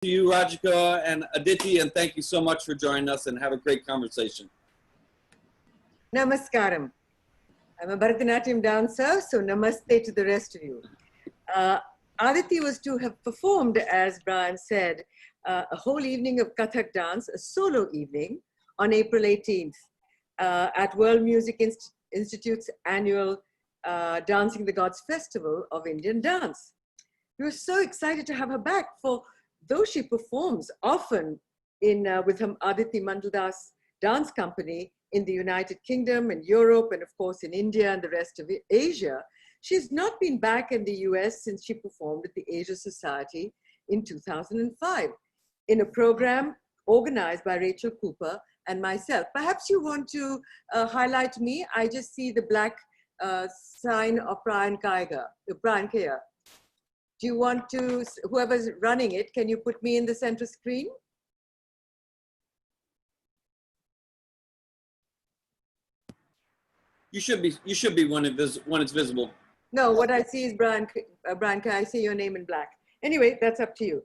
To you, Rajika and Aditi, and thank you so much for joining us and have a great conversation. Namaskaram. I'm a Bharatanatyam dancer, so namaste to the rest of you. Aditi was to have performed, as Brian said, a whole evening of Kathak dance, a solo evening, on April 18th at World Music Institute's annual Dancing the Gods Festival of Indian Dance. We were so excited to have her back, for though she performs often with her Aditi Mangaldas dance company in the United Kingdom and Europe, and of course in India and the rest of Asia, she's not been back in the US since she performed at the Asia Society in 2005 in a program organized by Rachel Cooper and myself. Perhaps you want to highlight me. I just see the black sign of Brian Kaya. Do you want to, whoever's running it, can you put me in the center screen? You should be when it's visible. No, what I see is Brian Kaya. I see your name in black. Anyway, that's up to you.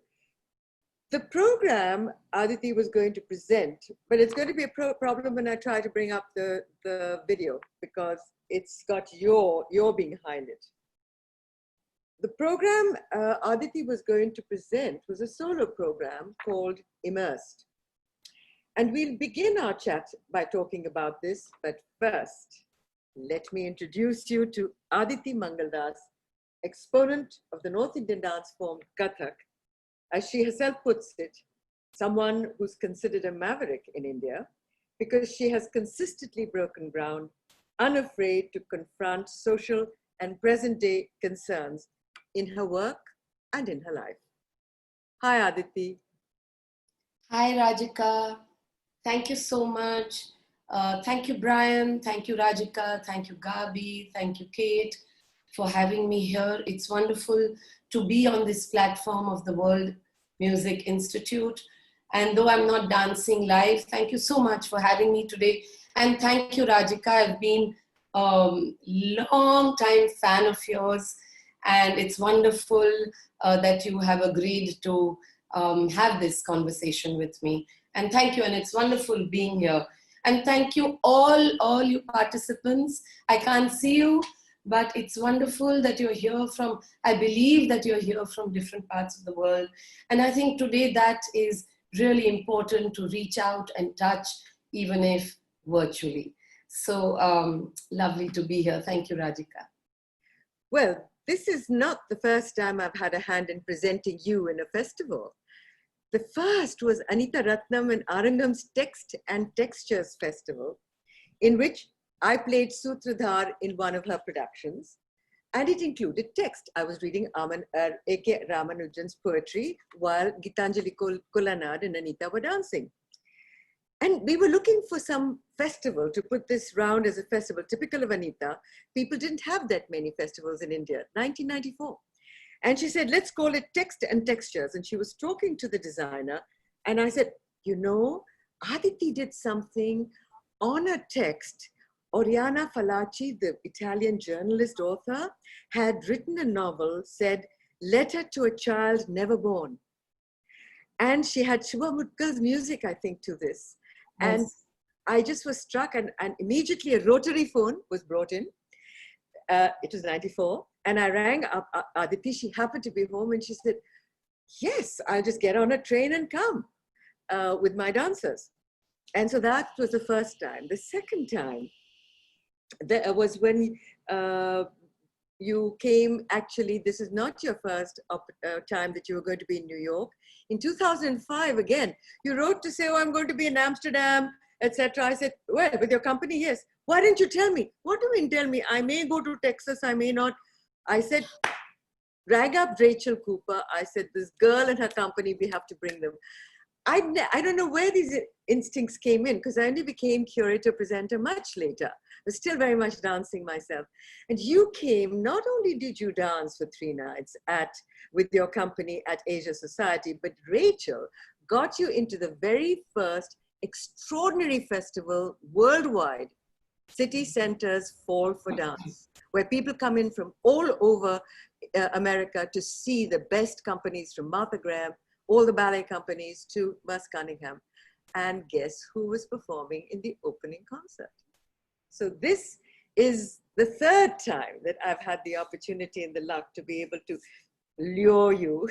The program Aditi was going to present, but it's going to be a problem when I try to bring up the video, because it's got your behind it. The program Aditi was going to present was a solo program called Immersed. And we'll begin our chat by talking about this, but first, let me introduce you to Aditi Mangaldas, exponent of the North Indian dance form Kathak. As she herself puts it, someone who's considered a maverick in India because she has consistently broken ground, unafraid to confront social and present-day concerns in her work and in her life. Hi, Aditi. Hi, Rajika. Thank you so much. Thank you, Brian. Thank you, Rajika. Thank you, Gabi. Thank you, Kate, for having me here. It's wonderful to be on this platform of the World Music Institute. And though I'm not dancing live, thank you so much for having me today. And thank you, Rajika. I've been a long time fan of yours. And it's wonderful that you have agreed to have this conversation with me. And thank you, and it's wonderful being here. And thank you all you participants. I can't see you, but it's wonderful that you're here from, I believe that you're here from different parts of the world. And I think today that is really important, to reach out and touch, even if virtually. So lovely to be here. Thank you, Rajika. Well, this is not the first time I've had a hand in presenting you in a festival. The first was Anita Ratnam and Arangam's Text and Textures Festival, in which I played Sutradhar in one of her productions, and it included text. I was reading A.K. Ramanujan's poetry while Gitanjali Kulanad and Anita were dancing. And we were looking for some festival to put this round as a festival, typical of Anita. People didn't have that many festivals in India, 1994. And she said, let's call it Text and Textures. And she was talking to the designer. And I said, you know, Aditi did something on a text. Oriana Fallaci, the Italian journalist author, had written a novel, said, Letter to a Child Never Born. And she had Shubha Mutkal's music, I think, to this. Yes. And I just was struck, and immediately a rotary phone was brought in. It was 94. And I rang up Aditi. She happened to be home, and she said, yes, I'll just get on a train and come with my dancers. And so that was the first time. The second time was when you came. Actually, this is not your first time that you were going to be in New York. In 2005, again, you wrote to say, oh, I'm going to be in Amsterdam, etc. I said, well, with your company, yes. Why didn't you tell me? What do you mean tell me? I may go to Texas, I may not. I said, rang up Rachel Cooper. I said, this girl and her company, we have to bring them. I don't know where these instincts came in, because I only became curator presenter much later. I was still very much dancing myself. And you came, not only did you dance for 3 nights with your company at Asia Society, but Rachel got you into the very first extraordinary festival worldwide, City Centers Fall for Dance, where people come in from all over America to see the best companies from Martha Graham all the ballet companies to Merce Cunningham. And guess who was performing in the opening concert? So this is the third time that I've had the opportunity and the luck to be able to lure you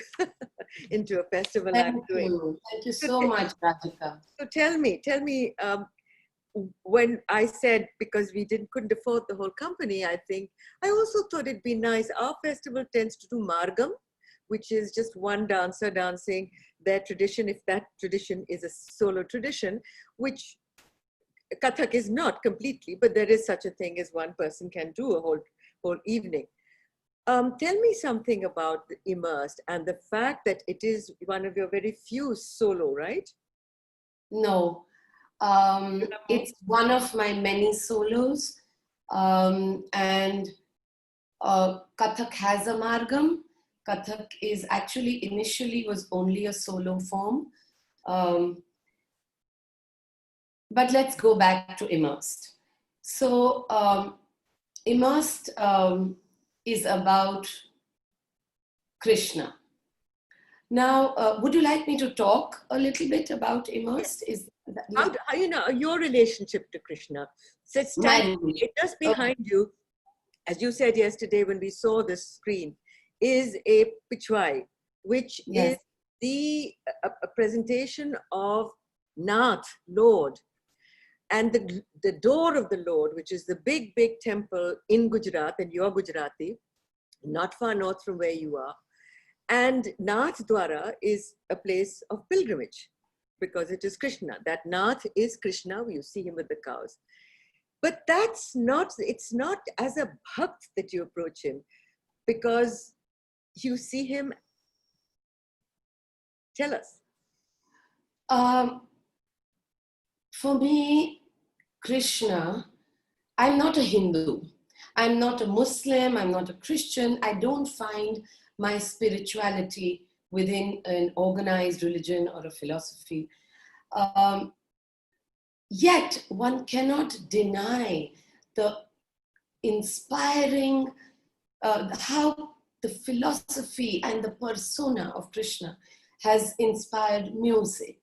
into a festival I'm doing. Thank you so much, Rajika. So tell me, when I said, because we couldn't afford the whole company, I also thought it'd be nice. Our festival tends to do Margam, which is just one dancer dancing their tradition, if that tradition is a solo tradition, which Kathak is not completely, but there is such a thing as one person can do a whole evening. Tell me something about the Immersed and the fact that it is one of your very few solo, right? No, it's one of my many solos, and Kathak has a Margam. Kathak is actually initially was only a solo form. But let's go back to Immersed. So Immersed is about Krishna. Now, would you like me to talk a little bit about Immersed? Yes. Is that, yeah. How you know your relationship to Krishna? So it just behind you, as you said yesterday when we saw this screen, is a pichwai, which is a presentation of Nath, Lord. And the door of the Lord, which is the big temple in Gujarat, and you're Gujarati, not far north from where you are. And Nath Dwara is a place of pilgrimage because it is Krishna. That Nath is Krishna, you see him with the cows. But it's not as a bhakt that you approach him, because you see him. Tell us. For me, Krishna, I'm not a Hindu. I'm not a Muslim. I'm not a Christian. I don't find my spirituality within an organized religion or a philosophy. Yet one cannot deny the inspiring, how the philosophy and the persona of Krishna has inspired music,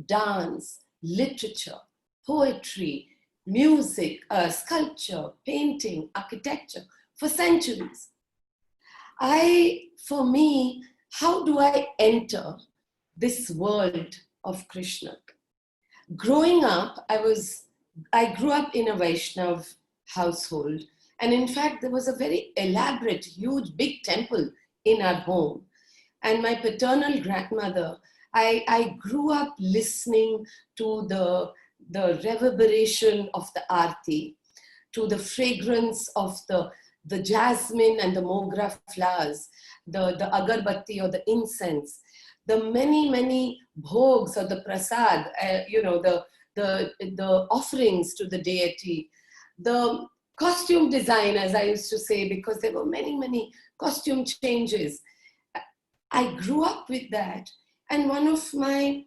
dance, literature, poetry, music, sculpture, painting, architecture for centuries. For me, how do I enter this world of Krishna? Growing up, I grew up in a Vaishnav household. And in fact, there was a very elaborate, huge, big temple in our home. And my paternal grandmother, I grew up listening to the reverberation of the aarti, to the fragrance of the jasmine and the mogra flowers, the agarbatti or the incense, the many bhogs or the prasad, the offerings to the deity, the costume design, as I used to say, because there were many costume changes. I grew up with that. And one of my...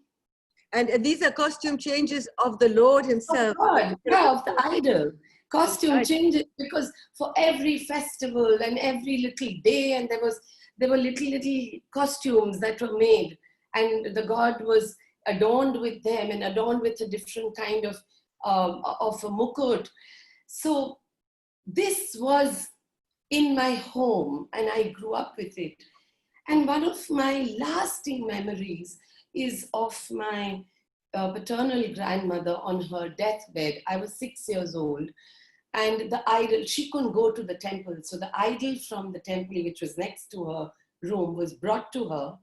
And these are costume changes of the Lord himself. Of the idol. Costume changes, because for every festival and every little day, and there were little costumes that were made, and the god was adorned with them and adorned with a different kind of a mukut. So this was in my home, and I grew up with it. And one of my lasting memories is of my paternal grandmother on her deathbed. I was 6 years old, and the idol, she couldn't go to the temple. So the idol from the temple, which was next to her room, was brought to her.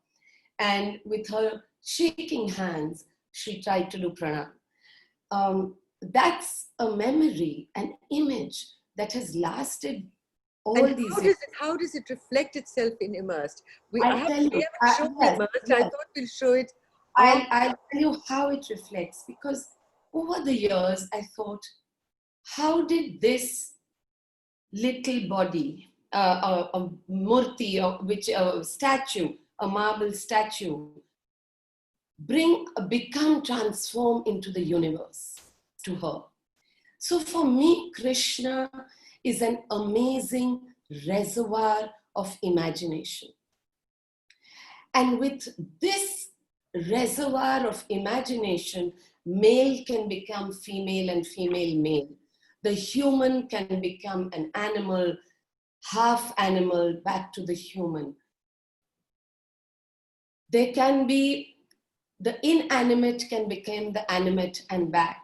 And with her shaking hands, she tried to do pranam. That's a memory, an image that has lasted all these years. How does it reflect itself in Immersed? We I'll tell you. haven't shown Immersed. I thought we'll show it. I'll tell you how it reflects, because over the years, I thought, how did this little body, a murti, a statue, a marble statue, become transformed into the universe to her? So for me, Krishna is an amazing reservoir of imagination. And with this reservoir of imagination, male can become female and female male. The human can become an animal, half animal, back to the human. There can be, the inanimate can become the animate and back.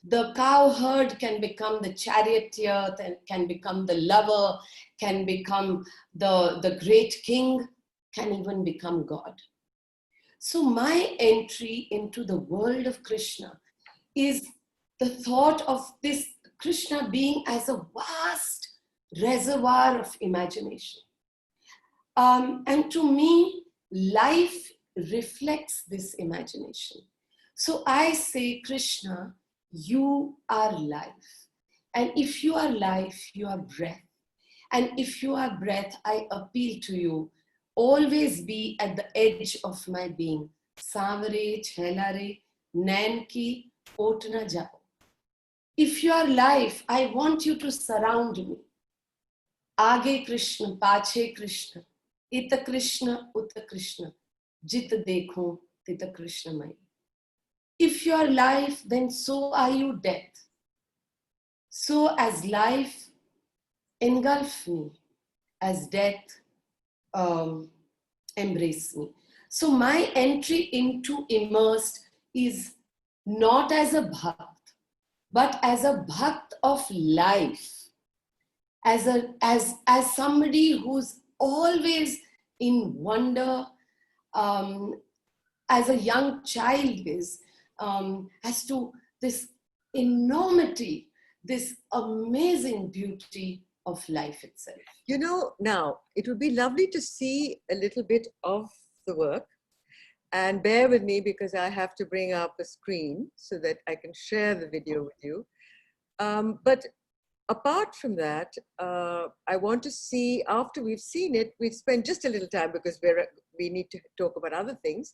The cowherd can become the charioteer, can become the lover, can become the great king, can even become God. So my entry into the world of Krishna is the thought of this Krishna being as a vast reservoir of imagination. And to me, life reflects this imagination. So I say, Krishna, you are life. And if you are life, you are breath. And if you are breath, I appeal to you, always be at the edge of my being. Savare, chelare, nanki, otna jao. If you are life, I want you to surround me. Aage Krishna, pache Krishna, ita Krishna, uta Krishna, jit dekho, tita Krishna mai. If you are life, then so are you death. So as life, engulf me, as death, embrace me. So my entry into immersed is not as a bhakt, but as a bhakt of life, as somebody who's always in wonder, as a young child is, as to this enormity, this amazing beauty of life itself. You know, now it would be lovely to see a little bit of the work, and bear with me because I have to bring up a screen so that I can share the video with you. But apart from that, I want to see, after we've seen it, we've spent just a little time because we need to talk about other things,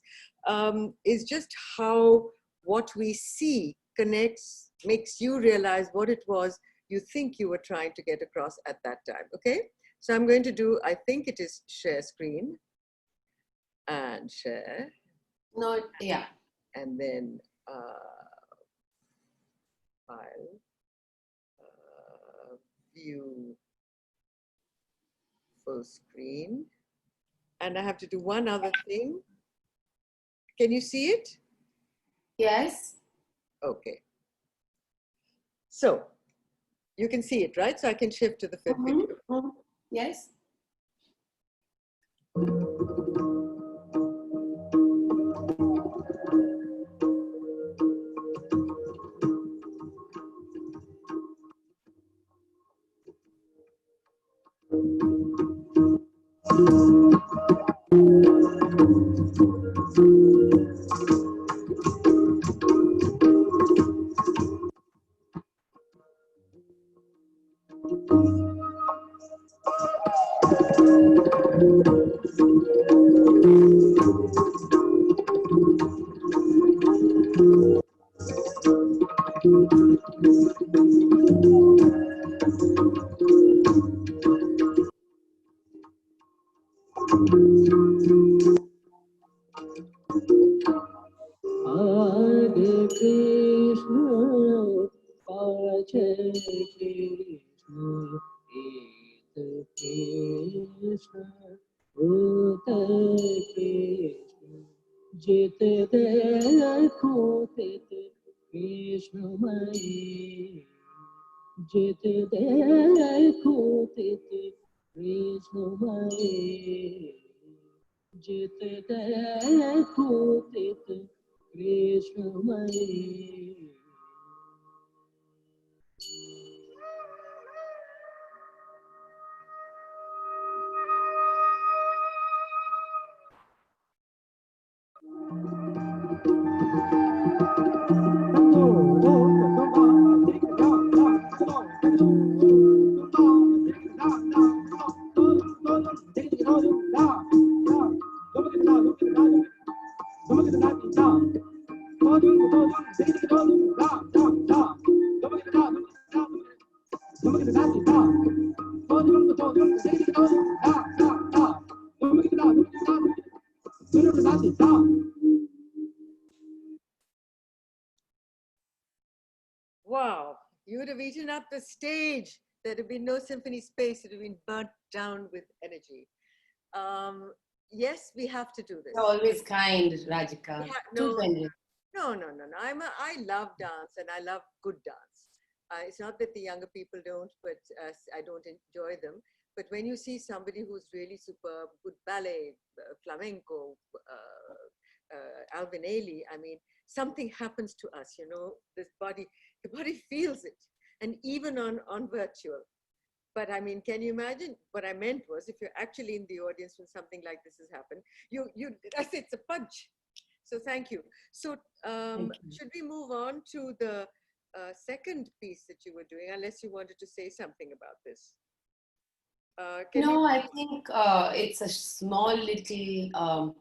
is just how what we see connects, makes you realize what it was you think you were trying to get across at that time, okay? So I'm going to do, I think it is share screen and share. No, yeah. And then file, view full screen. And I have to do one other thing. Can you see it? Yes. Okay. So you can see it, right? So I can shift to the fifth video. Yes. You would have eaten up the stage. There'd have been no symphony space. It would have been burnt down with energy. Yes, we have to do this. You're always kind, Rajika. Too No, generous. no. I love dance and I love good dance. It's not that the younger people don't, but I don't enjoy them. But when you see somebody who's really superb, good ballet, flamenco, Alvin Ailey, I mean, something happens to us, you know, the body feels it. And even on virtual. But I mean, can you imagine? What I meant was, if you're actually in the audience when something like this has happened, I say it's a punch. So thank you. So should we move on to the second piece that you were doing, unless you wanted to say something about this? No, I think it's a small little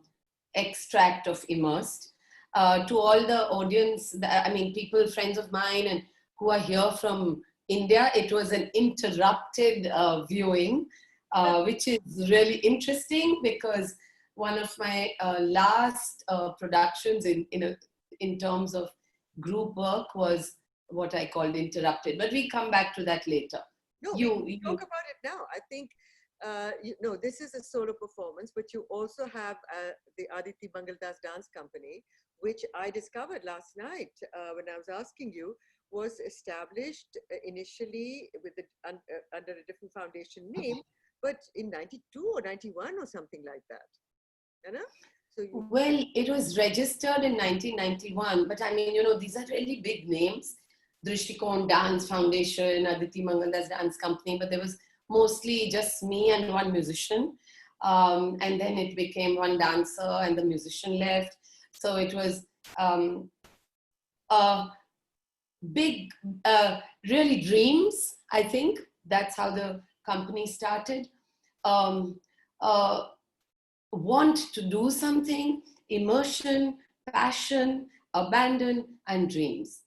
extract of Immersed. To all the audience, I mean, people, friends of mine, and who are here from India, it was an interrupted viewing, which is really interesting because one of my last productions in terms of group work was what I called interrupted. But we come back to that later. No, we can talk about it now. I think, this is a solo performance, but you also have the Aditi Mangaldas Dance Company, which I discovered last night when I was asking you, was established initially with under a different foundation name, but in 92 or 91 or something like that. You know? So well, it was registered in 1991, but I mean, you know, these are really big names. Drishtikon Dance Foundation, Aditi Mangaldas Dance Company, but there was mostly just me and one musician. And then it became one dancer and the musician left. So it was big, really dreams, I think. That's how the company started. Want to do something, immersion, passion, abandon, and dreams.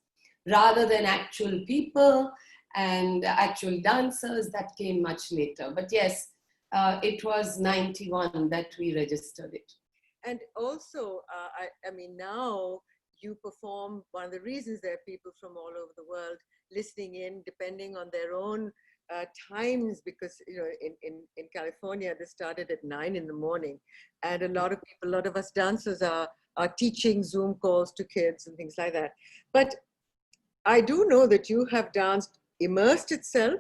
Rather than actual people and actual dancers, that came much later. But yes, it was 91 that we registered it. And also, I mean, now you perform, one of the reasons there are people from all over the world listening in, depending on their own times, because, you know, in California, they started at 9 in the morning. And a lot of us dancers are teaching Zoom calls to kids and things like that. But I do know that you have danced Immersed itself.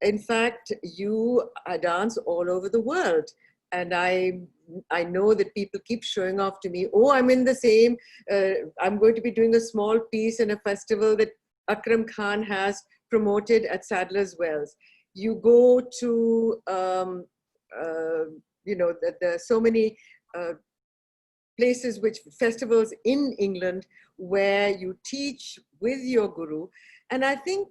In fact, you dance all over the world. And I know that people keep showing off to me, oh, I'm in the same, I'm going to be doing a small piece in a festival that Akram Khan has promoted at Sadler's Wells. You go to, you know, there are so many places, festivals in England where you teach with your guru. And I think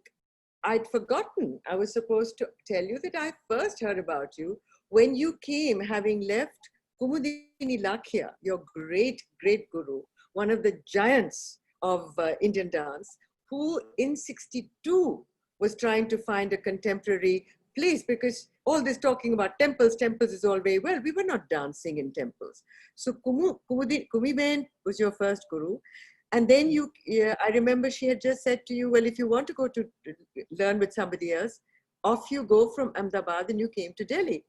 I'd forgotten, I was supposed to tell you that I first heard about you when you came, having left Kumudini Lakhia, your great, great guru, one of the giants of Indian dance, who in 62 was trying to find a contemporary place, because all this talking about temples is all very well. We were not dancing in temples. So Kumi Ben was your first guru. And then I remember she had just said to you, well, if you want to go to learn with somebody else, off you go from Ahmedabad, and you came to Delhi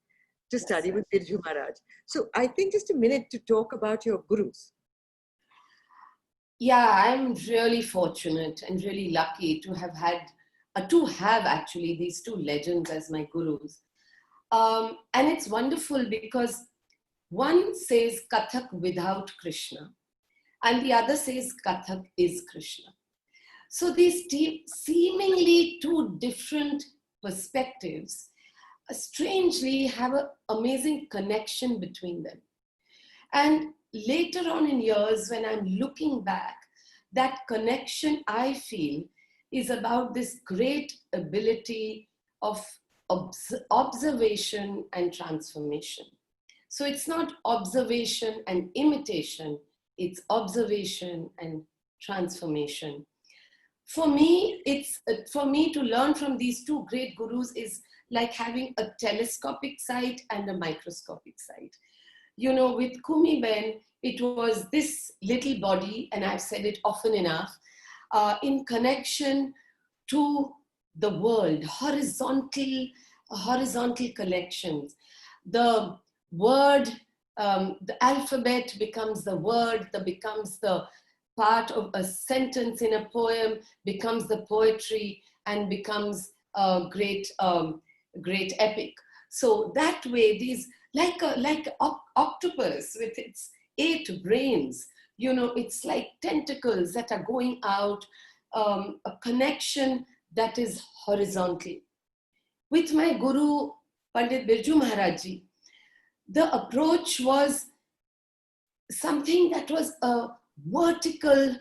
to study with Birju Maharaj. So I think just a minute to talk about your gurus. Yeah, I'm really fortunate and really lucky to have actually these two legends as my gurus. And it's wonderful because one says Kathak without Krishna, and the other says Kathak is Krishna. So these seemingly two different perspectives strangely have an amazing connection between them. And later on in years, when I'm looking back, that connection I feel is about this great ability of observation and transformation. So it's not observation and imitation, it's observation and transformation. For me, to learn from these two great gurus is like having a telescopic sight and a microscopic sight. You know, with Kumi Ben, it was this little body, and I've said it often enough, in connection to the world, horizontal collections. The word, the alphabet becomes the word, becomes the part of a sentence in a poem, becomes the poetry, and becomes a great epic. So that way, these, like octopus with its 8 brains, it's like tentacles that are going out, a connection that is horizontal. With my guru, Pandit Birju Maharaj Ji, the approach was something that was a vertical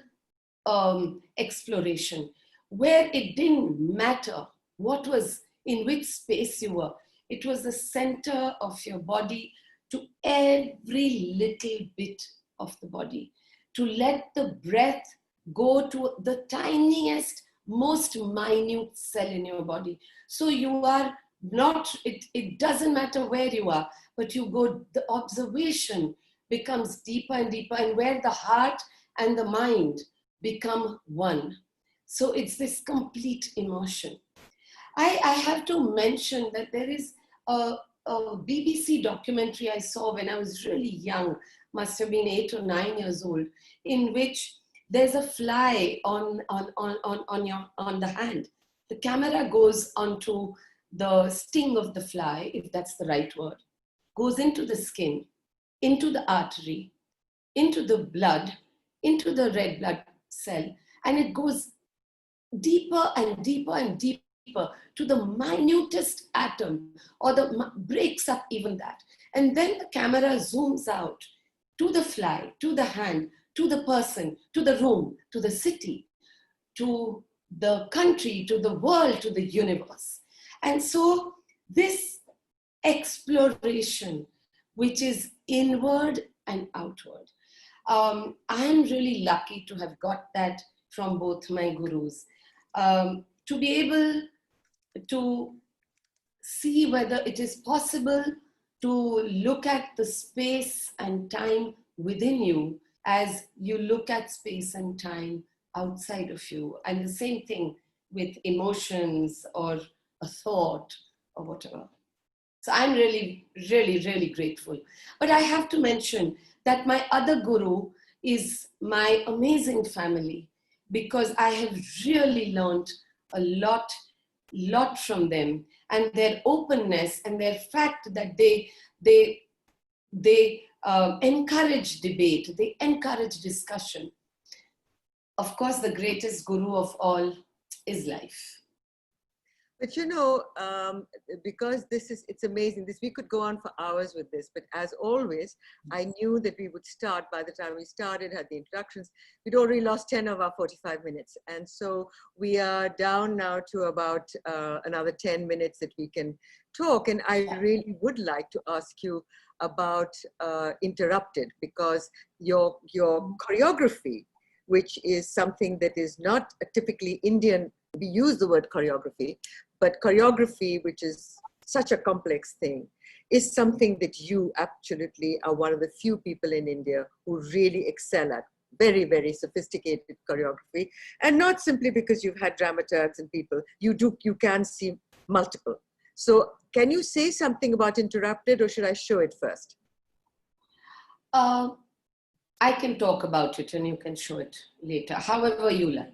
exploration, where it didn't matter what was in which space you were. It was the center of your body to every little bit of the body, to let the breath go to the tiniest, most minute cell in your body. So you are not, it doesn't matter where you are, but you go, the observation becomes deeper and deeper, and where the heart and the mind become one. So it's this complete immersion. I have to mention that there is a BBC documentary I saw when I was really young, must have been 8 or 9 years old, in which there's a fly on the hand. The camera goes onto the sting of the fly, if that's the right word, goes into the skin, into the artery, into the blood, into the red blood cell, and it goes deeper and deeper and deeper to the minutest atom, or breaks up even that. And then the camera zooms out to the fly, to the hand, to the person, to the room, to the city, to the country, to the world, to the universe. And so this exploration, which is inward and outward, I'm really lucky to have got that from both my gurus. To be able to see whether it is possible to look at the space and time within you as you look at space and time outside of you. And the same thing with emotions or a thought or whatever. So I'm really, really, really grateful. But I have to mention that my other guru is my amazing family, because I have really learned a lot from them, and their openness and their fact that they encourage debate, they encourage discussion. Of course, the greatest guru of all is life. But because it's amazing. We could go on for hours with this, but as always, I knew that we would start. By the time we started, had the introductions, we'd already lost 10 of our 45 minutes. And so we are down now to about another 10 minutes that we can talk. And I really would like to ask you about Interrupted, because your choreography, which is something that is not a typically Indian, we use the word choreography, but choreography, which is such a complex thing, is something that you absolutely are one of the few people in India who really excel at. Very, very sophisticated choreography. And not simply because you've had dramaturgs and people, you can see multiple. So can you say something about Interrupted, or should I show it first? I can talk about it and you can show it later, however you like.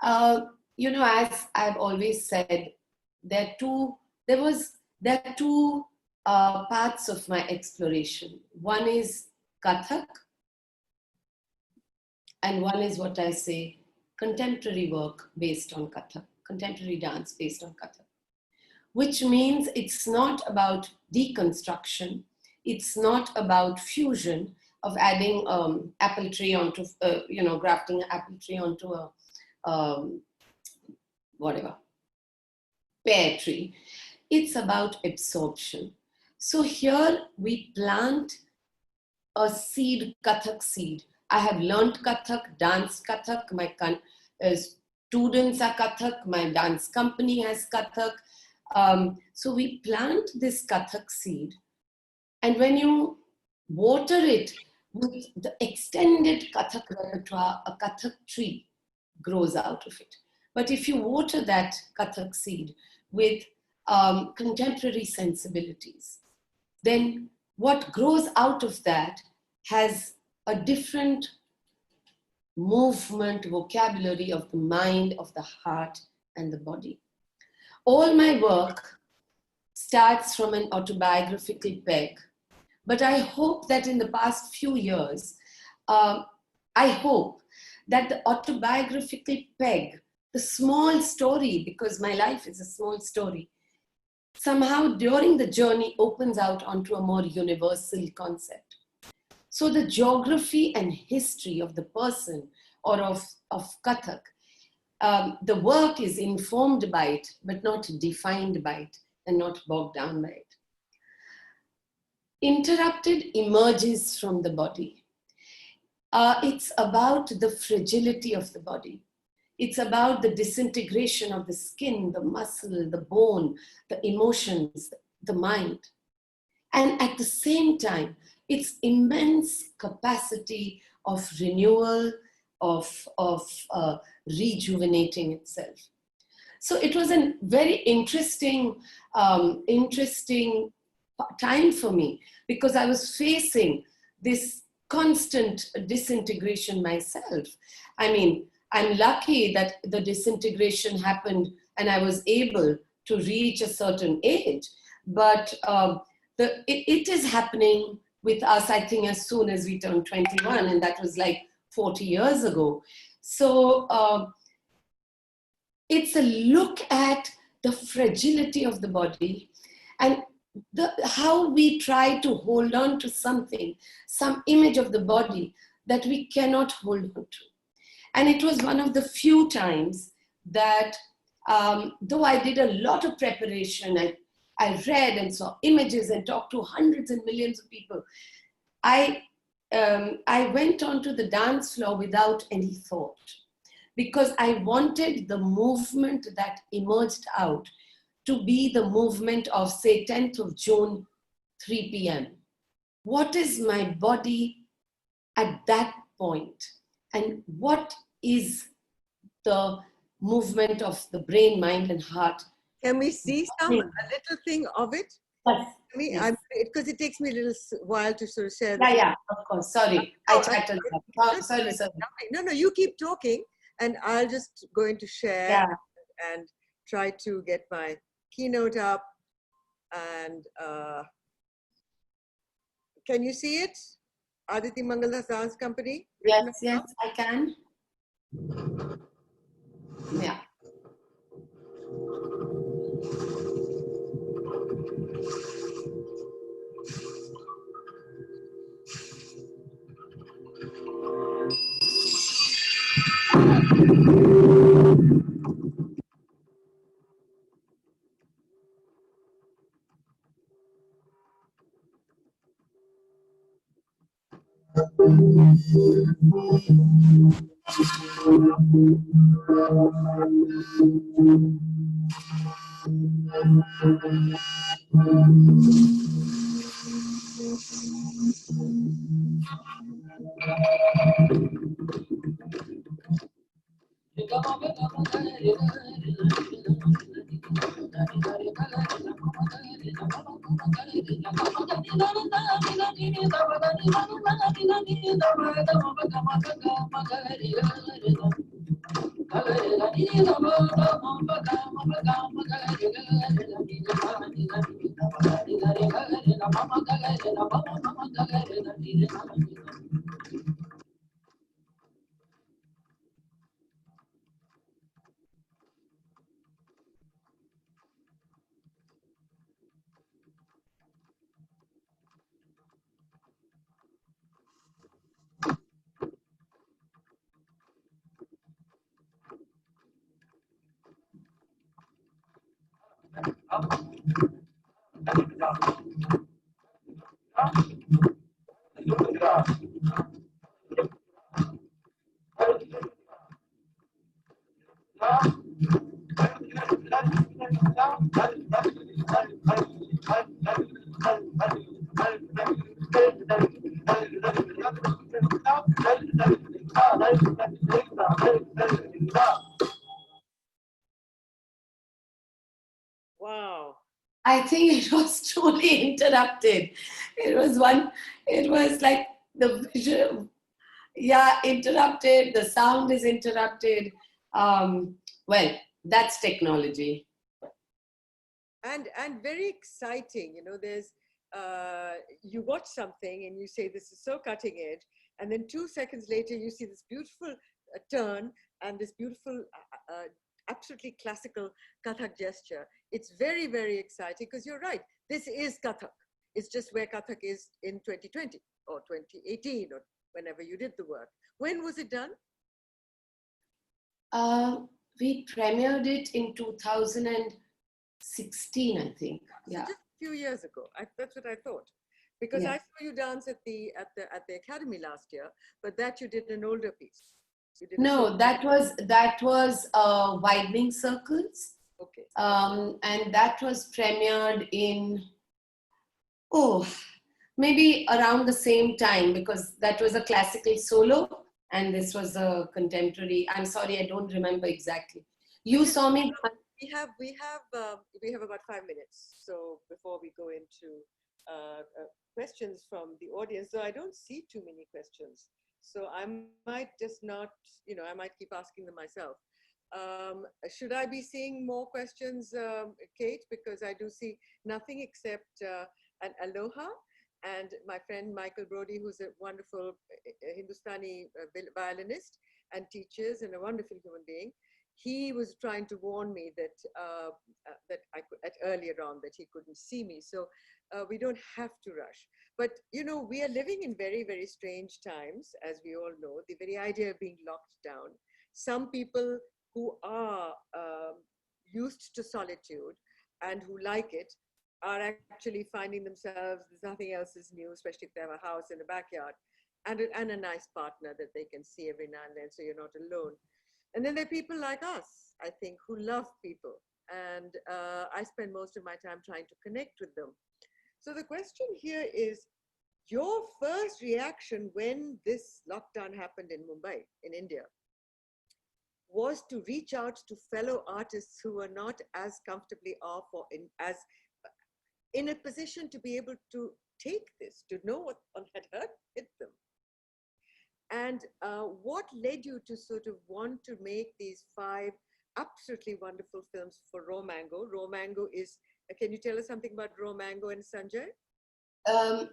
As I've always said, there are two parts of my exploration. One is Kathak, and one is what I say, contemporary work based on Kathak, contemporary dance based on Kathak, which means it's not about deconstruction, it's not about fusion of adding apple tree onto, grafting an apple tree onto a pear tree. It's about absorption. So here we plant a seed, Kathak seed. I have learned Kathak, danced Kathak, my students are Kathak, my dance company has Kathak. So we plant this Kathak seed, and when you water it with the extended Kathak repertoire, a Kathak tree grows out of it. But if you water that Kathak seed with contemporary sensibilities, then what grows out of that has a different movement, vocabulary of the mind, of the heart, and the body. All my work starts from an autobiographical peg, but I hope that in the past few years, I hope that the autobiographical peg, the small story, because my life is a small story, somehow during the journey opens out onto a more universal concept. So the geography and history of the person or of Kathak, the work is informed by it, but not defined by it and not bogged down by it. Interrupted emerges from the body. It's about the fragility of the body. It's about the disintegration of the skin, the muscle, the bone, the emotions, the mind. And at the same time, its immense capacity of renewal, of rejuvenating itself. So it was a very interesting time for me, because I was facing this constant disintegration myself. I mean, I'm lucky that the disintegration happened and I was able to reach a certain age, but it is happening with us, I think, as soon as we turn 21, and that was like 40 years ago. So it's a look at the fragility of the body and how we try to hold on to something, some image of the body that we cannot hold on to. And it was one of the few times that, though I did a lot of preparation, I read and saw images and talked to hundreds and millions of people, I went onto the dance floor without any thought, because I wanted the movement that emerged out to be the movement of, say, 10th of June, 3 p.m. What is my body at that point? And what is the movement of the brain, mind, and heart? Can we see a little thing of it? Yes. Because it takes me a little while to sort of share. Yeah, of course. Sorry, I chatted. Sorry. No, you keep talking, and I'll just going to share and try to get my keynote up. And can you see it? Aditi Mangaldas Dance Company? Yes, I can. Yeah. I think it was truly interrupted. It was like the visual, yeah, interrupted, the sound is interrupted. Well, that's technology. And very exciting. You know, there's you watch something and you say this is so cutting edge, and then 2 seconds later you see this beautiful turn and this beautiful absolutely classical Kathak gesture. It's very, very exciting because you're right, this is Kathak. It's just where Kathak is in 2020 or 2018 or whenever you did the work. When was it done? We premiered it in 2016, I think. So Yeah. just a few years ago. That's what I thought. Because Yeah. I saw you dance at the academy last year, but that you did an older piece. You did No, that was Widening Circles. Okay. And that was premiered in, maybe around the same time, because that was a classical solo and this was a contemporary. I'm sorry, I don't remember exactly. You saw me. We have about 5 minutes. So before we go into questions from the audience, though I don't see too many questions. So I might just not, I might keep asking them myself. Should I be seeing more questions, Kate? Because I do see nothing except an aloha. And my friend Michael Brody, who's a wonderful Hindustani violinist and teaches and a wonderful human being, he was trying to warn me that I could, earlier on, that he couldn't see me. So we don't have to rush. But we are living in very, very strange times, as we all know. The very idea of being locked down. Some people who are used to solitude and who like it are actually finding themselves, there's nothing else is new, especially if they have a house in the backyard and a nice partner that they can see every now and then, so you're not alone. And then there are people like us, I think, who love people. And I spend most of my time trying to connect with them. So the question here is, your first reaction when this lockdown happened in Mumbai, in India, was to reach out to fellow artists who were not as comfortably off or in a position to be able to take this, to know what had hit them. And what led you to sort of want to make these 5 absolutely wonderful films for Romango? Romango is, can you tell us something about Romango and Sanjay?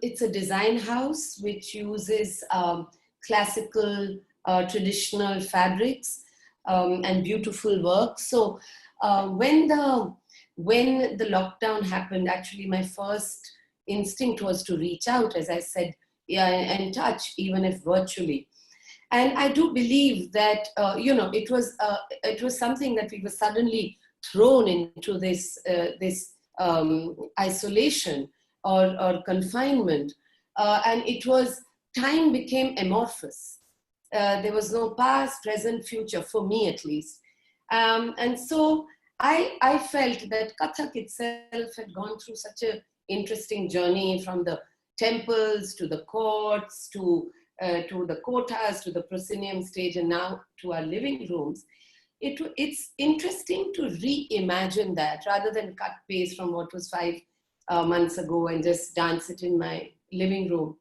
It's a design house which uses classical, traditional fabrics and beautiful work. So when the lockdown happened, actually my first instinct was to reach out, as I said, and touch, even if virtually. And I do believe that it was something that we were suddenly thrown into this isolation or confinement, and time became amorphous. There was no past, present, future, for me at least. And so I felt that Kathak itself had gone through such an interesting journey, from the temples to the courts to the kotas to the proscenium stage, and now to our living rooms. It's interesting to reimagine that rather than cut paste from what was 5 months ago and just dance it in my living room.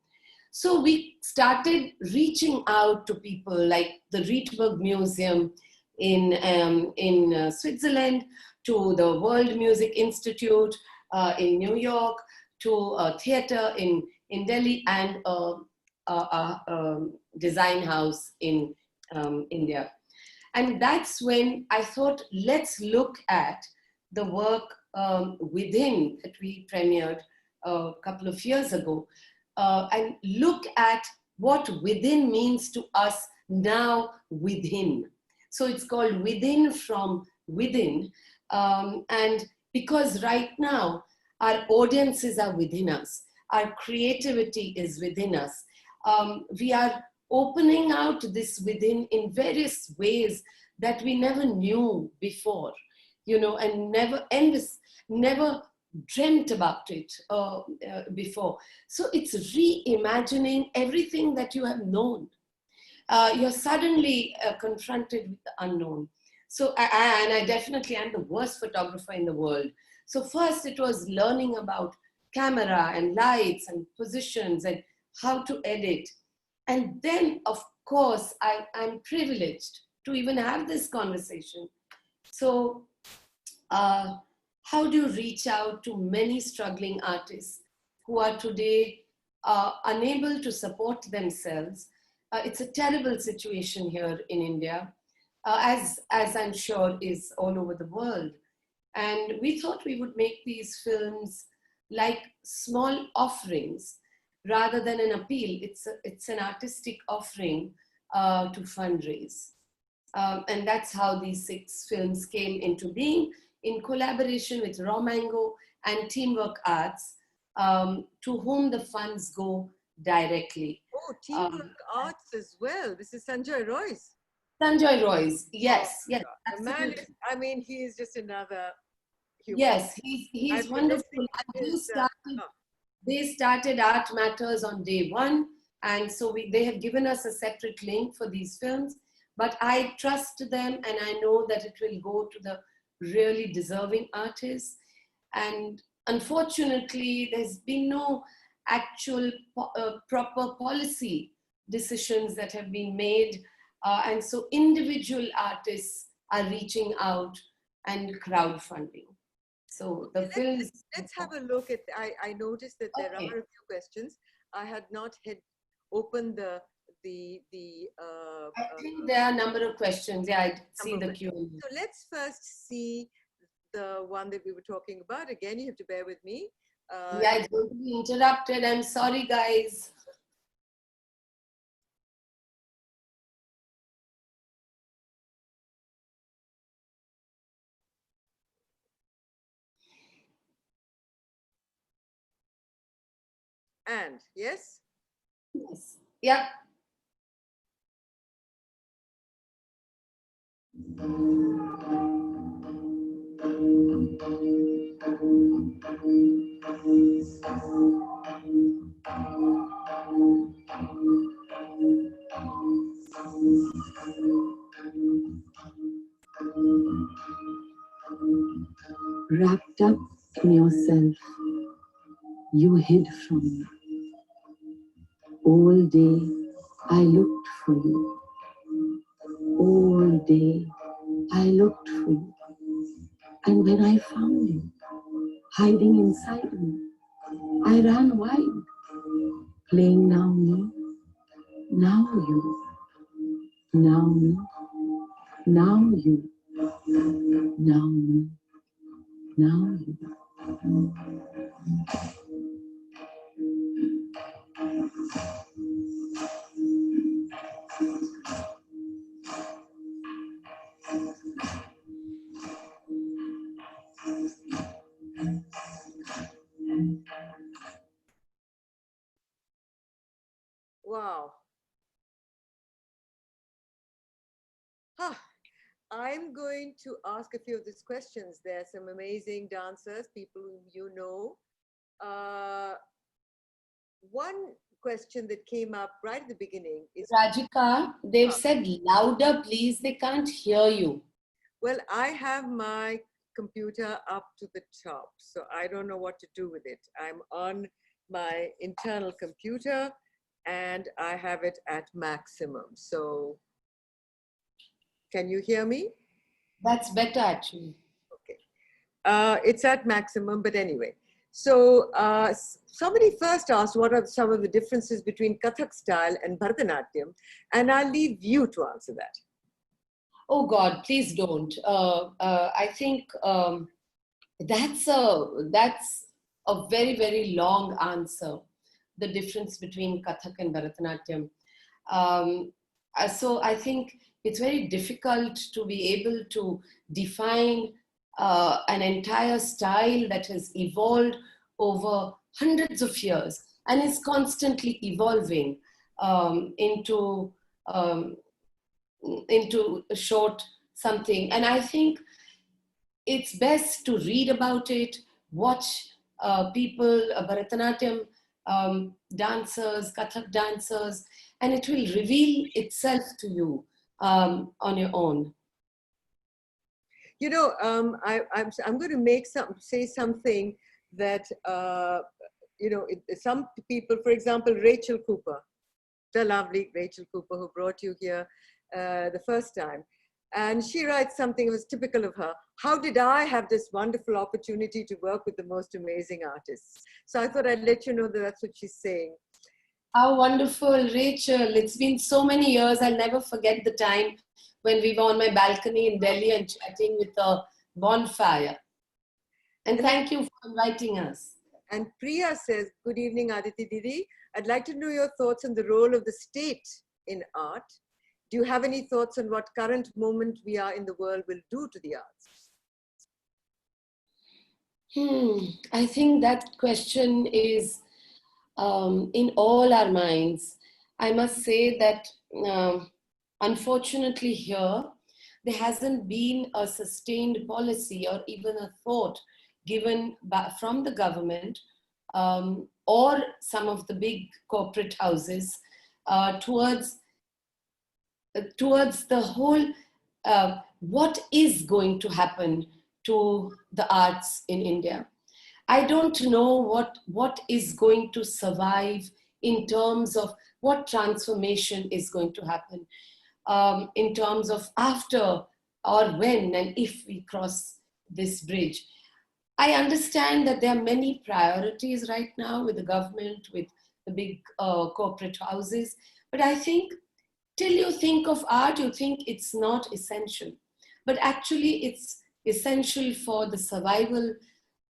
So we started reaching out to people like the Rietberg Museum in Switzerland, to the World Music Institute in New York, to a theater in Delhi, and a design house in India. And that's when I thought, let's look at the work within that we premiered a couple of years ago, and look at what within means to us now within. So it's called Within from Within. And because right now our audiences are within us, our creativity is within us. We are opening out this within in various ways that we never knew before, and never dreamt about it before. So it's reimagining everything that you have known. You're suddenly confronted with the unknown. So, and I definitely am the worst photographer in the world. So first it was learning about camera and lights and positions and how to edit. And then, of course, I'm privileged to even have this conversation. So how do you reach out to many struggling artists who are today unable to support themselves? It's a terrible situation here in India, as I'm sure is all over the world. And we thought we would make these films like small offerings rather than an appeal. It's an artistic offering to fundraise. And that's how these 6 films came into being, in collaboration with Raw Mango and Teamwork Arts, to whom the funds go directly. Oh, Teamwork Arts as well. This is Sanjay Roy's. Sanjay Roy's, yes, yes. The man is, I mean, he is just another human. Yes, he's wonderful. They started Art Matters on day 1, and so they have given us a separate link for these films. But I trust them, and I know that it will go to the really deserving artists. And unfortunately, there's been no actual proper policy decisions that have been made. And so individual artists are reaching out and crowdfunding. So the films. Let's have a look at, I noticed that there are a few questions. I had not opened the I think there are a number of questions. Yeah, I see the queue. So let's first see the one that we were talking about. Again, you have to bear with me. Yeah, it's going to be interrupted. I'm sorry, guys. And yes? Yes. Yeah. Wrapped up in yourself, you hid from me. All day I looked for you. All day I looked for you. And when I found you, hiding inside me, I ran wild, playing now me, now you, now me, now you, now me, now you. Wow. I'm going to ask a few of these questions. There are some amazing dancers, people whom you know. One question that came up right at the beginning is... Rajika, they've said louder, please. They can't hear you. Well, I have my computer up to the top, so I don't know what to do with it. I'm on my internal computer and I have it at maximum. So can you hear me? That's better, actually. Okay. It's at maximum, but anyway. So somebody first asked what are some of the differences between Kathak style and Bharatanatyam, and I'll leave you to answer that. Oh God, please don't. I think that's a very, very long answer, the difference between Kathak and Bharatanatyam. So I think it's very difficult to be able to define an entire style that has evolved over hundreds of years and is constantly evolving into a short something. And I think it's best to read about it, watch people, Bharatanatyam dancers, Kathak dancers, and it will reveal itself to you on your own. You know, I'm going to say something that, you know, some people, for example, Rachel Cooper, the lovely Rachel Cooper who brought you here the first time. And she writes something that was typical of her. How did I have this wonderful opportunity to work with the most amazing artists? So I thought I'd let you know that that's what she's saying. How wonderful, Rachel. It's been so many years. I'll never forget the time when we were on my balcony in Delhi and chatting with a bonfire. And thank you for inviting us. And Priya says, good evening, Aditi Didi. I'd like to know your thoughts on the role of the state in art. Do you have any thoughts on what current moment we are in the world will do to the arts? I think that question is in all our minds. I must say that unfortunately here, there hasn't been a sustained policy or even a thought given from the government or some of the big corporate houses towards the whole, what is going to happen to the arts in India. I don't know what is going to survive in terms of what transformation is going to happen in terms of after or when and if we cross this bridge. I understand that there are many priorities right now with the government, with the big corporate houses, but I think till you think of art, you think it's not essential. But actually, it's essential for the survival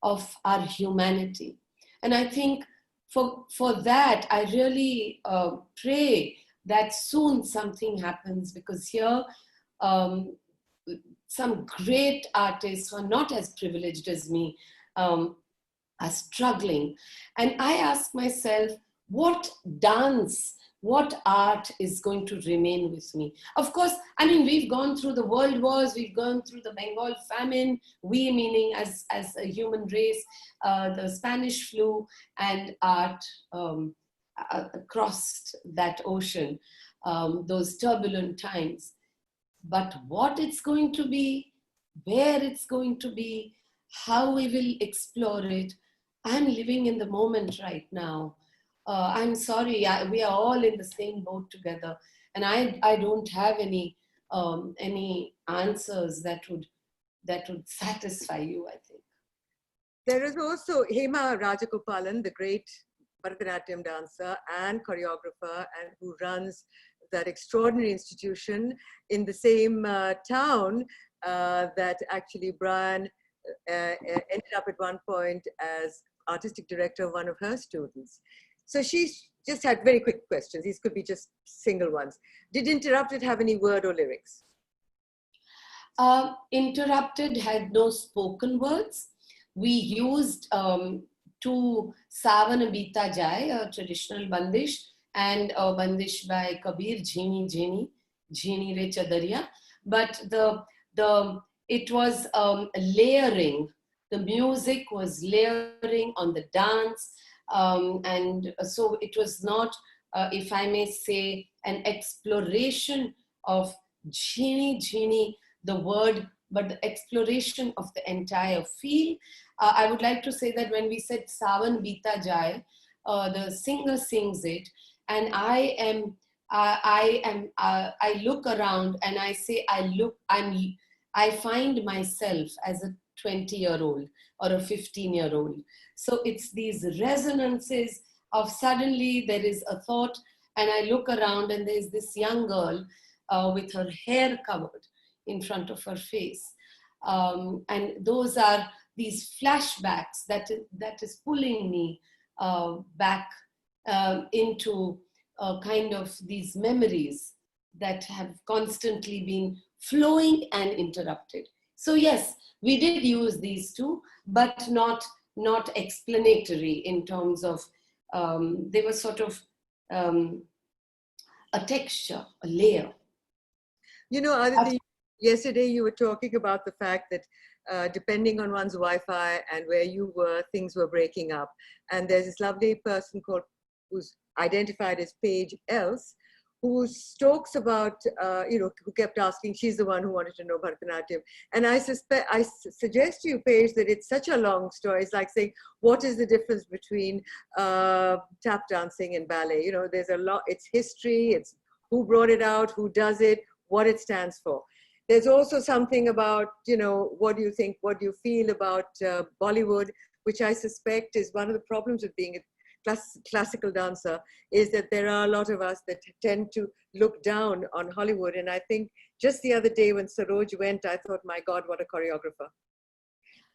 of our humanity. And I think for that, I really pray that soon something happens, because here, some great artists who are not as privileged as me are struggling. And I ask myself, what dance, what art is going to remain with me? Of course, I mean, we've gone through the world wars, we've gone through the Bengal famine, we meaning as a human race, the Spanish flu, and art crossed that ocean, those turbulent times. But what it's going to be, where it's going to be, how we will explore it, I'm living in the moment right now. I'm sorry, we are all in the same boat together, and I don't have any answers that would satisfy you, I think. There is also Hema Rajagopalan, the great Bharatanatyam dancer and choreographer, and who runs that extraordinary institution in the same town that actually Brian ended up at one point as artistic director of one of her students. So she's just had very quick questions. These could be just single ones. Did Interrupted have any word or lyrics? Interrupted had no spoken words. We used two Savan Bita Jai, a traditional bandish, and a bandish by Kabir, Jhini Jhini, Jhini Re Chadariya. But it was layering. The music was layering on the dance. And so it was not, if I may say, an exploration of Jhini Jhini, the word, but the exploration of the entire feel. I would like to say that when we said Savan Bita Jai, the singer sings it, and I look around and I say, I find myself as a 20-year-old or a 15-year-old. So it's these resonances of suddenly there is a thought, and I look around and there's this young girl with her hair covered in front of her face. And those are these flashbacks that is pulling me back into kind of these memories that have constantly been flowing and interrupted. So yes, we did use these two, but not explanatory in terms of, they were sort of a texture, a layer. You know, Aditi, yesterday you were talking about the fact that depending on one's Wi-Fi and where you were, things were breaking up. And there's this lovely person who's identified as Paige Else, who talks about, who kept asking, she's the one who wanted to know Bharatanatyam. And I suggest to you, Paige, that it's such a long story. It's like saying, what is the difference between tap dancing and ballet? You know, there's a lot, it's history, it's who brought it out, who does it, what it stands for. There's also something about, what do you think, what do you feel about Bollywood, which I suspect is one of the problems with being a classical dancer, is that there are a lot of us that tend to look down on Hollywood. And I think just the other day when Saroj went, I thought, my God, what a choreographer.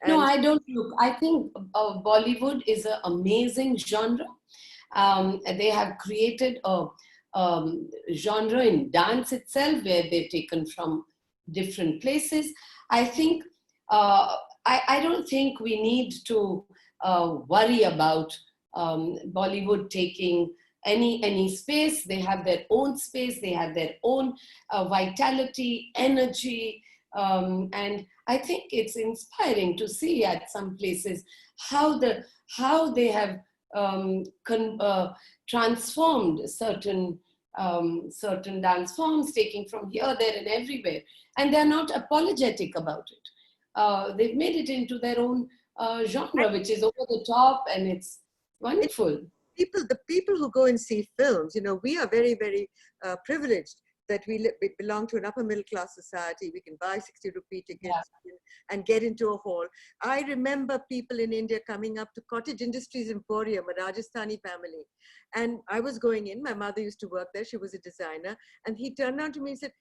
And no, I don't look. I think Bollywood is an amazing genre. They have created a genre in dance itself where they've taken from different places. I think, I don't think we need to worry about Bollywood taking any space. They have their own space, they have their own vitality, energy, and I think it's inspiring to see at some places how they have transformed certain dance forms, taking from here, there, and everywhere, and they're not apologetic about it. They've made it into their own genre, which is over the top, and it's wonderful. The people who go and see films, we are very, very privileged that we belong to an upper middle class society. We can buy 60 rupee tickets and get into a hall. I remember people in India coming up to Cottage Industries Emporium, a Rajasthani family. And I was going in, my mother used to work there, she was a designer. And he turned around to me and said,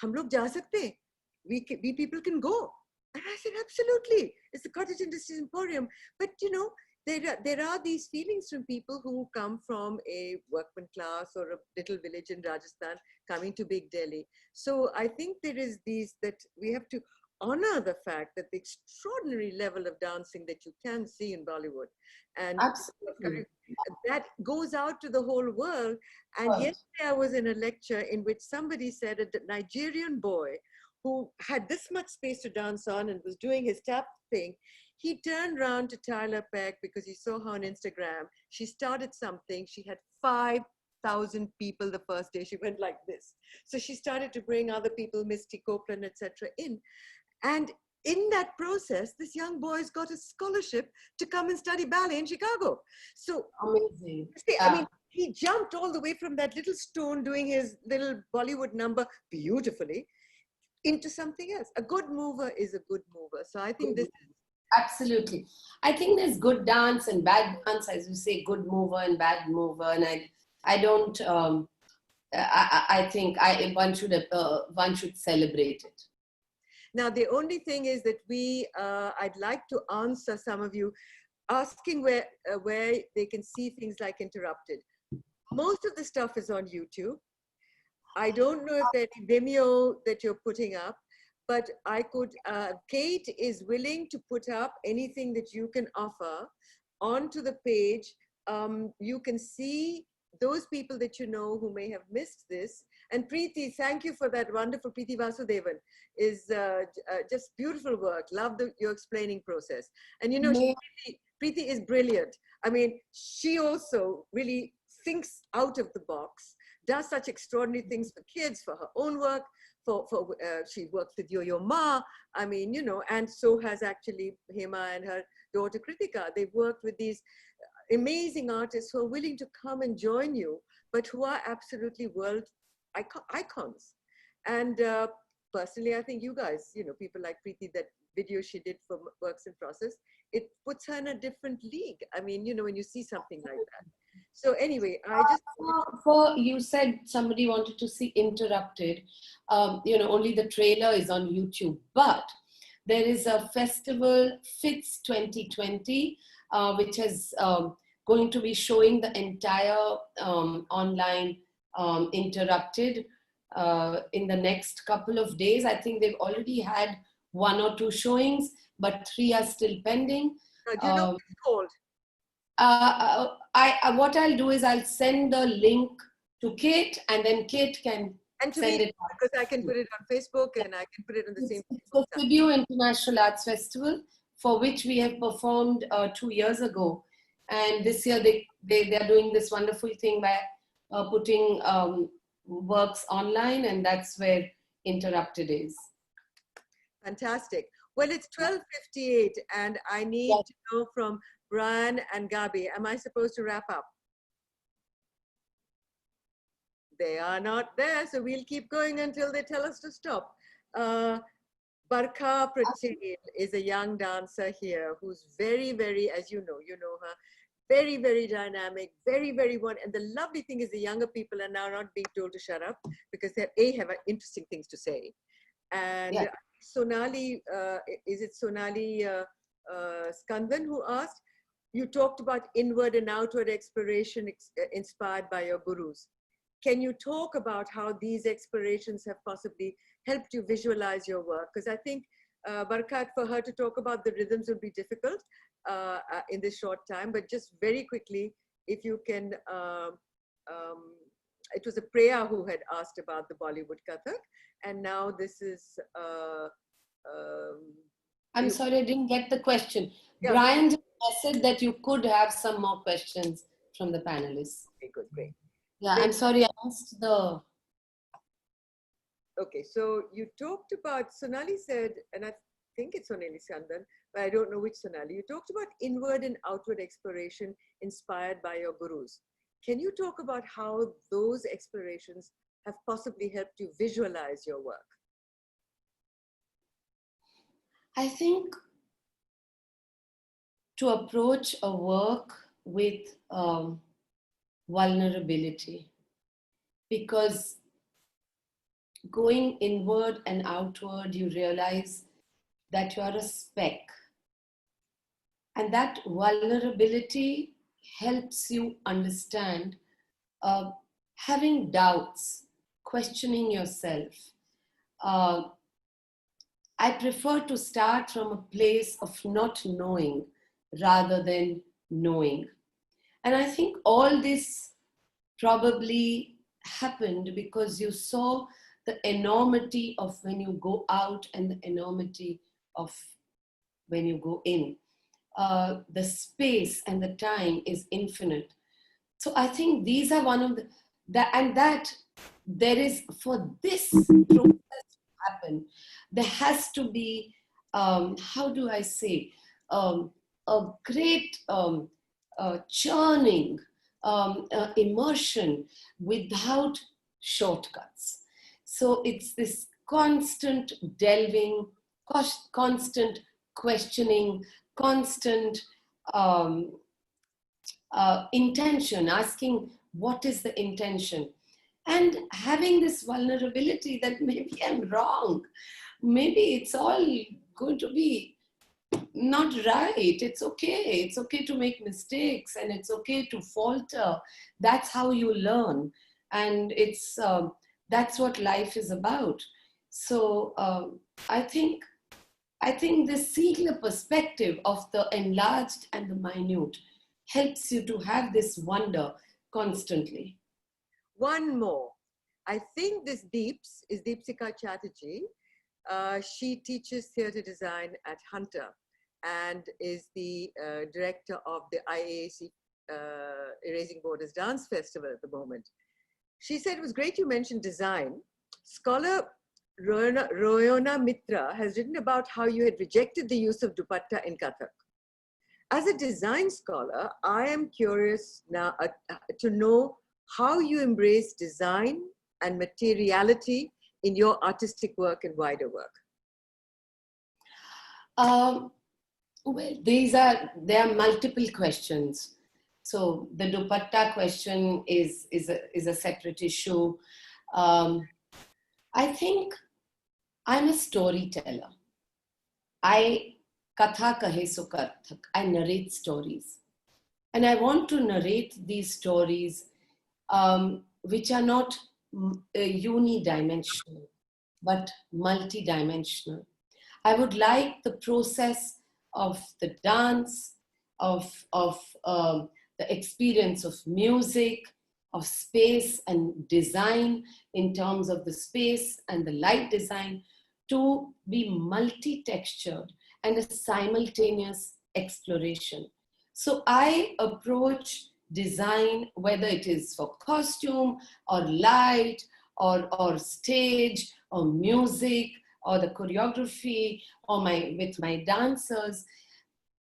"Hum log ja sakte? We people can go." And I said, absolutely, it's the Cottage Industries Emporium. But there are these feelings from people who come from a workman class or a little village in Rajasthan coming to big Delhi. So I think there is that we have to honor the fact that the extraordinary level of dancing that you can see in Bollywood, and Absolutely. that goes out to the whole world. And yesterday I was in a lecture in which somebody said a Nigerian boy who had this much space to dance on and was doing his tap thing, he turned around to Tyler Peck because he saw her on Instagram. She started something. She had 5,000 people the first day. She went like this. So she started to bring other people, Misty Copeland, etc., in. And in that process, this young boy's got a scholarship to come and study ballet in Chicago. So amazing. I mean, he jumped all the way from that little stone doing his little Bollywood number beautifully into something else. A good mover is a good mover. So I think this is absolutely. I think there's good dance and bad dance, as you say, good mover and bad mover. And I don't, I think one should celebrate it. Now, the only thing is that I'd like to answer some of you asking where they can see things like Interrupted. Most of the stuff is on YouTube. I don't know if there's Vimeo that you're putting up, but I could, Kate is willing to put up anything that you can offer onto the page. You can see those people that you know who may have missed this. And Preeti, thank you for that wonderful, Preeti Vasudevan, is just beautiful work. Love your explaining process. And Preeti is brilliant. I mean, she also really thinks out of the box, does such extraordinary things for kids, for her own work, she works with Yo-Yo Ma, I mean, and so has actually Hema and her daughter Kritika. They've worked with these amazing artists who are willing to come and join you, but who are absolutely world icons. And personally, I think you guys, people like Preeti, that video she did for Works in Process, it puts her in a different league. I mean, when you see something like that. So anyway, I just... you said somebody wanted to see Interrupted. Only the trailer is on YouTube, but there is a festival, FITS 2020, which is going to be showing the entire online Interrupted in the next couple of days. I think they've already had 1 or 2 showings, but 3 are still pending. Do you know what it's called? What I'll do is I'll send the link to Kate, and then Kate can send it out. Because I can put it on Facebook and I can put it on the same. It's the Sibiu International Arts Festival, for which we have performed 2 years ago. And this year they are doing this wonderful thing by putting works online, and that's where Interrupted is. Fantastic. Well, it's 12:58 and I need to know from Brian and Gabi, am I supposed to wrap up? They are not there, so we'll keep going until they tell us to stop. Barkha Patel is a young dancer here who's very, very, as you know her, very, very dynamic, very, very one. And the lovely thing is the younger people are now not being told to shut up because they have interesting things to say. And Sonali, is it Sonali Skandan who asked, you talked about inward and outward exploration inspired by your gurus. Can you talk about how these explorations have possibly helped you visualize your work? Because I think, Barkat, for her to talk about the rhythms would be difficult in this short time, but just very quickly, if you can, it was a Priya who had asked about the Bollywood Kathak, and now this is... I'm sorry, I didn't get the question. Yeah. Brian said that you could have some more questions from the panelists. Okay, good, great. Yeah, I'm sorry, I asked the... Okay, so you talked about, Sonali said, and I think it's Sonali Sandan, but I don't know which Sonali. You talked about inward and outward exploration inspired by your gurus. Can you talk about how those explorations have possibly helped you visualize your work? I think to approach a work with vulnerability, because going inward and outward, you realize that you are a speck. And that vulnerability helps you understand having doubts, questioning yourself. I prefer to start from a place of not knowing rather than knowing. And I think all this probably happened because you saw the enormity of when you go out and the enormity of when you go in. The space and the time is infinite. So I think these are one of that there is, for this process to happen, there has to be, how do I say, a great churning, immersion without shortcuts. So it's this constant delving, constant questioning, constant intention, asking what is the intention, and having this vulnerability that maybe I'm wrong, maybe it's all going to be not right. It's okay to make mistakes, and it's okay to falter. That's how you learn, and it's that's what life is about. So I think this seeing the perspective of the enlarged and the minute helps you to have this wonder constantly. One more. I think this Deeps is Deepsika Chatterjee. She teaches theatre design at Hunter and is the director of the IAAC Erasing Borders Dance Festival at the moment. She said it was great you mentioned design. Scholar Royona Mitra has written about how you had rejected the use of dupatta in Kathak. As a design scholar, I am curious now to know how you embrace design and materiality in your artistic work and wider work. Well, there are multiple questions. So the dupatta question is a separate issue. I think I'm a storyteller. Katha kahe so kathak. I narrate stories. And I want to narrate these stories which are not unidimensional, but multidimensional. I would like the process of the dance, of the experience of music, of space and design in terms of the space and the light design to be multi-textured and a simultaneous exploration. So I approach design, whether it is for costume or light or stage or music or the choreography or with my dancers,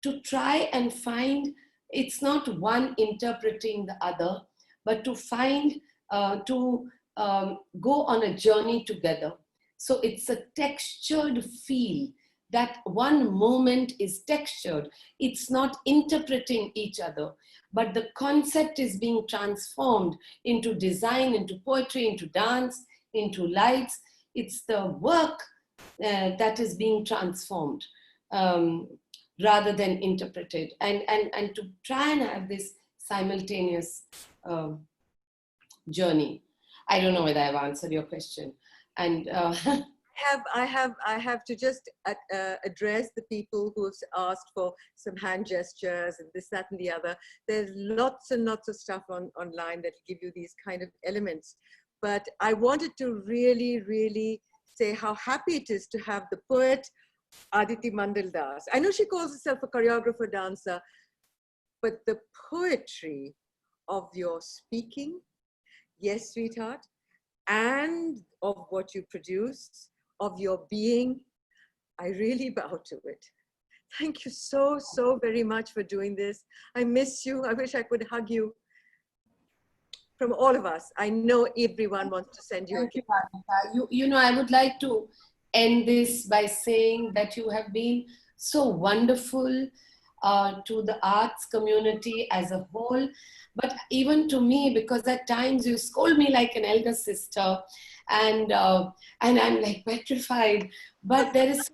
to try and find, it's not one interpreting the other, but to find, go on a journey together. So it's a textured feel, that one moment is textured. It's not interpreting each other, but the concept is being transformed into design, into poetry, into dance, into lights. It's the work that is being transformed rather than interpreted. And to try and have this simultaneous journey. I don't know whether I've answered your question. And I have to just address the people who have asked for some hand gestures and this, that, and the other. There's lots and lots of stuff online that give you these kind of elements. But I wanted to really, really say how happy it is to have the poet Aditi Mangaldas. I know she calls herself a choreographer dancer, but the poetry of your speaking, yes, sweetheart, and of what you produce, of your being, I really bow to it. Thank you so, so very much for doing this. I miss you. I wish I could hug you. From all of us, I know everyone wants to send you a gift. You know, I would like to end this by saying that you have been so wonderful to the arts community as a whole, but even to me, because at times you scold me like an elder sister, and I'm like petrified. But there is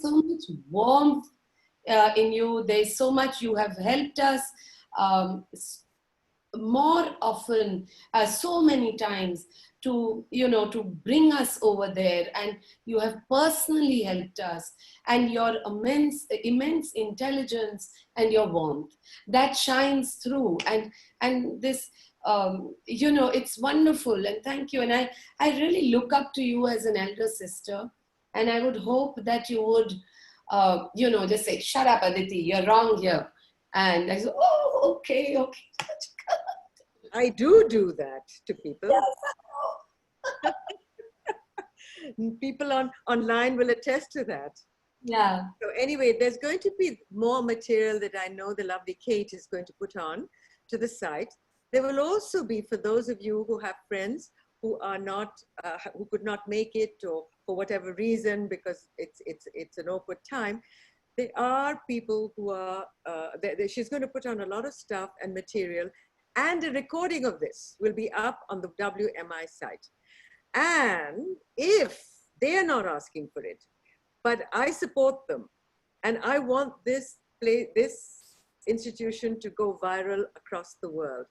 so much warmth in you. There's so much you have helped us more often, so many times, to bring us over there, and you have personally helped us, and your immense intelligence and your warmth that shines through, and this it's wonderful, and thank you. And I really look up to you as an elder sister, and I would hope that you would just say, shut up, Aditi, you're wrong here. And I said, oh, okay. I do that to people. Yes. People online will attest to that. Yeah. So anyway, there's going to be more material that I know the lovely Kate is going to put on to the site. There will also be, for those of you who have friends who are not, who could not make it, or for whatever reason, because it's an awkward time, there are people who are, she's going to put on a lot of stuff and material, and a recording of this will be up on the WMI site. And if they are not asking for it, but I support them, and I want this institution to go viral across the world,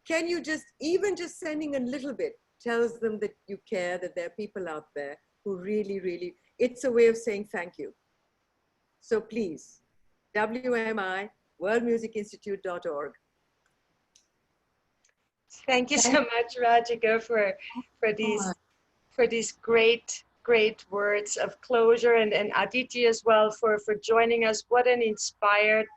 can you even just sending a little bit tells them that you care, that there are people out there who really, really, it's a way of saying thank you. So please, WMI, worldmusicinstitute.org. Thank you so much, Rajika, for these great words of closure, and Aditi as well for joining us. What an inspired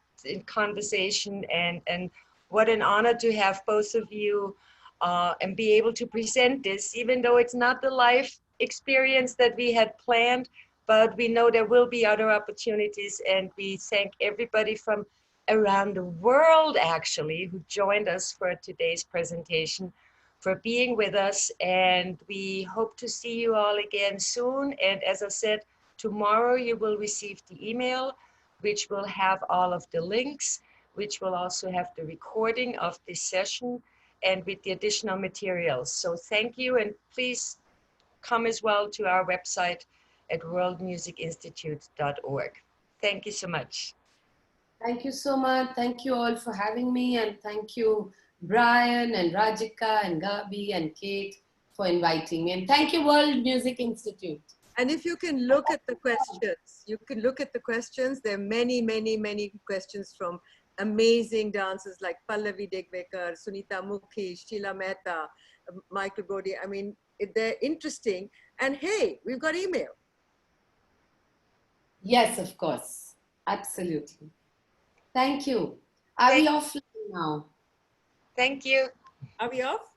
conversation, and what an honor to have both of you and be able to present this, even though it's not the life experience that we had planned, but we know there will be other opportunities, and we thank everybody from around the world actually who joined us for today's presentation, for being with us, and we hope to see you all again soon. And as I said, tomorrow you will receive the email which will have all of the links, which will also have the recording of this session and with the additional materials. So thank you, and please come as well to our website at worldmusicinstitute.org. Thank you so much. Thank you so much. Thank you all for having me, and thank you Brian and Rajika and Gabi and Kate for inviting me. And thank you World Music Institute. And if you can look at the questions, There are many, many, many questions from amazing dancers like Pallavi Degvekar, Sunita Mukhi, Sheila Mehta, Michael Brody. I mean, they're interesting. And hey, we've got email. Yes, of course. Absolutely. Thank you. Are we off now? Thank you. Are we off?